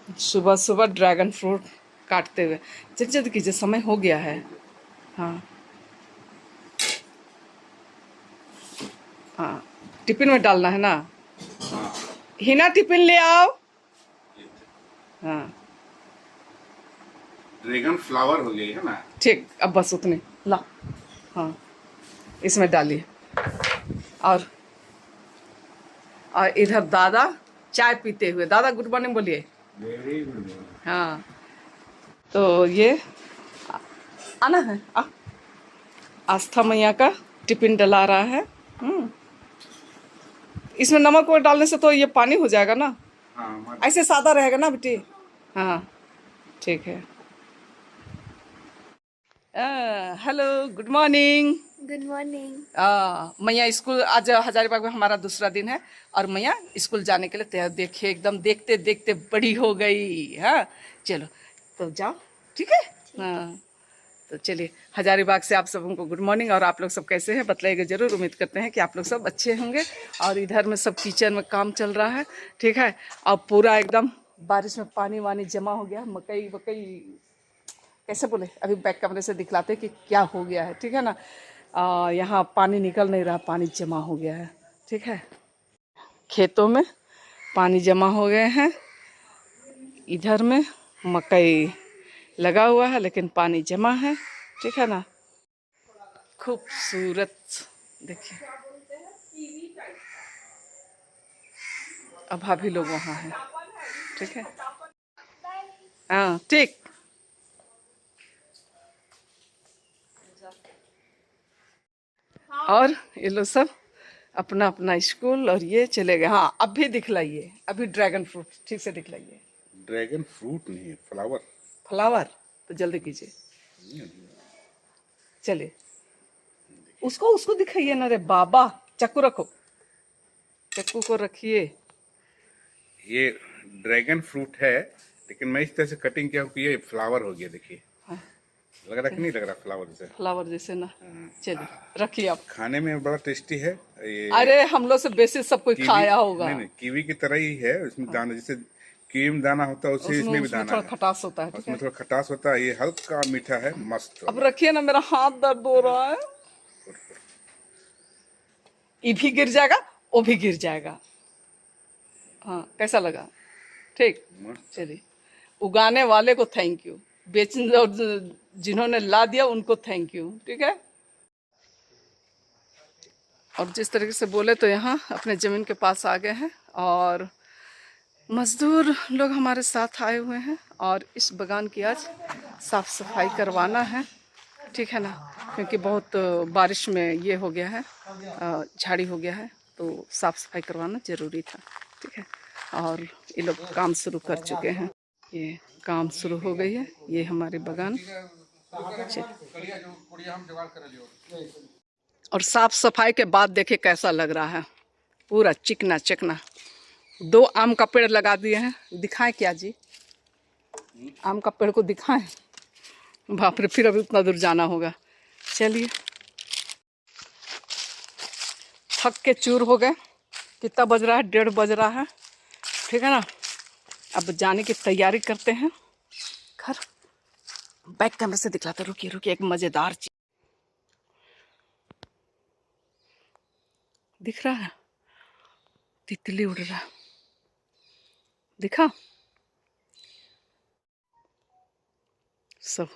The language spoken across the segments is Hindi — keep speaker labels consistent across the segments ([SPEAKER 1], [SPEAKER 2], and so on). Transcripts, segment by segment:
[SPEAKER 1] सुबह सुबह ड्रैगन फ्रूट काटते हुए। जल्दी जल्दी कीजिए, समय हो गया है। हाँ हाँ, टिफिन में डालना है ना। हिना टिफिन ले आओ। हाँ
[SPEAKER 2] ड्रैगन फ्लावर हो गई है ना।
[SPEAKER 1] ठीक, अब बस उतने ला। हाँ, इसमें डालिए। और इधर दादा चाय पीते हुए। दादा गुड मॉर्निंग बोलिए।
[SPEAKER 2] Very good.
[SPEAKER 1] हाँ, तो ये आना है आस्था मैया का टिफिन डला रहा है। इसमें नमक और डालने से तो ये पानी हो जाएगा ना।
[SPEAKER 2] हाँ
[SPEAKER 1] ऐसे सादा रहेगा ना बेटी। हाँ ठीक है। Hello good morning.
[SPEAKER 3] Good morning.
[SPEAKER 1] मैया स्कूल आज हजारीबाग में हमारा दूसरा दिन है और मैया स्कूल जाने के लिए तैयार। देखिए एकदम देखते देखते बड़ी हो गई। हाँ चलो, तो जाओ। ठीक है। हाँ, तो चलिए, हजारीबाग से आप सबको गुड मॉर्निंग। और आप लोग सब कैसे हैं बताइएगा ज़रूर। उम्मीद करते हैं कि आप लोग सब अच्छे होंगे। और इधर में सब किचन में काम चल रहा है। ठीक है। और पूरा एकदम बारिश में पानी वानी जमा हो गया। मकई वकई कैसे बोले, अभी बैक कमरे से दिखलाते कि क्या हो गया है। ठीक है ना। यहाँ पानी निकल नहीं रहा, पानी जमा हो गया है। ठीक है, खेतों में पानी जमा हो गए हैं। इधर में मकई लगा हुआ है लेकिन पानी जमा है। ठीक है ना। खूबसूरत देखिए। अब भाभी लोग वहाँ हैं। ठीक है। हाँ ठीक। और ये लोग सब अपना अपना स्कूल और ये चले गए। हाँ, अब भी दिखलाइए, अभी ड्रैगन फ्रूट ठीक से दिखलाइए।
[SPEAKER 2] ड्रैगन फ्रूट नहीं है, फ्लावर।
[SPEAKER 1] फ्लावर तो जल्दी कीजिए। चलिए, उसको उसको दिखाइए ना रे बाबा। चाकू रखो, चाकू को रखिए।
[SPEAKER 2] ये ड्रैगन फ्रूट है, लेकिन मैं इस तरह से कटिंग किया हूँ कि ये फ्लावर हो गया। देखिए,
[SPEAKER 1] हाँ,
[SPEAKER 2] लग रहा कि नहीं लग रहा फ्लावर जैसे।
[SPEAKER 1] फ्लावर जैसे ना। चलिए रखिए आप।
[SPEAKER 2] खाने में बड़ा टेस्टी है ये।
[SPEAKER 1] अरे हम लोग से बेसिक सब कोई
[SPEAKER 2] कीवी,
[SPEAKER 1] खाया होगा।
[SPEAKER 2] नहीं नहीं, कीवी की तरह ही है। उसमें दाना जैसे कीवी में दाना होता है, उसे
[SPEAKER 1] उसमें
[SPEAKER 2] इसमें भी
[SPEAKER 1] उसमें
[SPEAKER 2] दाना
[SPEAKER 1] थोड़ा
[SPEAKER 2] है।
[SPEAKER 1] खटास होता है। ठीक
[SPEAKER 2] उसमें
[SPEAKER 1] है।
[SPEAKER 2] थोड़ा खटास होता है, ये हल्का मीठा है, मस्त
[SPEAKER 1] अब
[SPEAKER 2] वाला।
[SPEAKER 1] रखिए ना, मेरा हाथ दर्द हो रहा है। ये भी गिर जाएगा, वो भी गिर जाएगा। हाँ, कैसा लगा? ठीक।
[SPEAKER 2] मस्त।
[SPEAKER 1] चलिए, उगाने वाले को थैंक यू, बेचने और जिन्होंने ला दिया उनको थैंक यू। ठीक है। और जिस तरीके से बोले तो यहाँ अपने ज़मीन के पास आ गए हैं और मज़दूर लोग हमारे साथ आए हुए हैं और इस बगान की आज साफ़ सफाई करवाना है। ठीक है ना, क्योंकि बहुत बारिश में ये हो गया है, झाड़ी हो गया है, तो साफ़ सफाई करवाना ज़रूरी था। ठीक है। और ये लोग काम शुरू कर चुके हैं। ये काम शुरू हो गई है, ये हमारे बगान। और साफ सफाई के बाद देखिए कैसा लग रहा है, पूरा चिकना चकना। 2 आम का पेड़ लगा दिए हैं। दिखाएं क्या जी? आम का पेड़ को दिखाएं। बाप रे, फिर अभी उतना दूर जाना होगा। चलिए, थक के चूर हो गए। कितना बज रहा है? 1:30 बज रहा है। ठीक है ना। अब जाने की तैयारी करते हैं घर। बैक कैमरे से दिखलाते। रुकिए रुकिए, एक मज़ेदार चीज दिख रहा है। तितली उड़ रहा है, दिखा? सब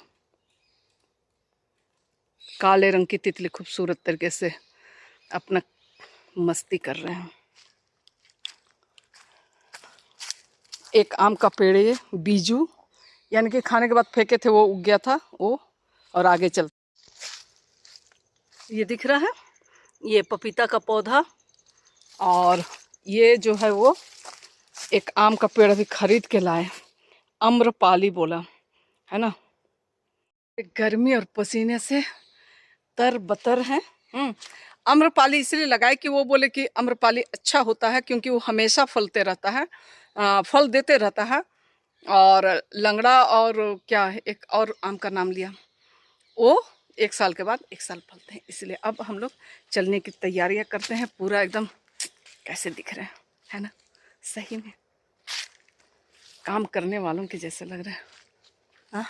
[SPEAKER 1] काले रंग की तितली खूबसूरत तरीके से अपना मस्ती कर रहे हैं। एक आम का पेड़, ये बीजू यानी कि खाने के बाद फेंके थे, वो उग गया था वो। और आगे चल, ये दिख रहा है, ये पपीता का पौधा। और ये जो है वो एक आम का पेड़ अभी खरीद के लाए, अम्रपाली बोला है ना। गर्मी और पसीने से तर बतर है। अम्रपाली इसलिए लगाए कि वो बोले कि अम्रपाली अच्छा होता है क्योंकि वो हमेशा फलते रहता है, फल देते रहता है। और लंगड़ा और क्या है, एक और आम का नाम लिया, वो 1 साल के बाद 1 साल फलते हैं। इसलिए अब हम लोग चलने की तैयारियां करते हैं। पूरा एकदम कैसे दिख रहे हैं, है ना? सही में काम करने वालों के जैसे लग रहा है। हाँ,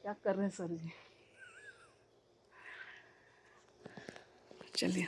[SPEAKER 1] क्या कर रहे हैं सर जी? चलिए।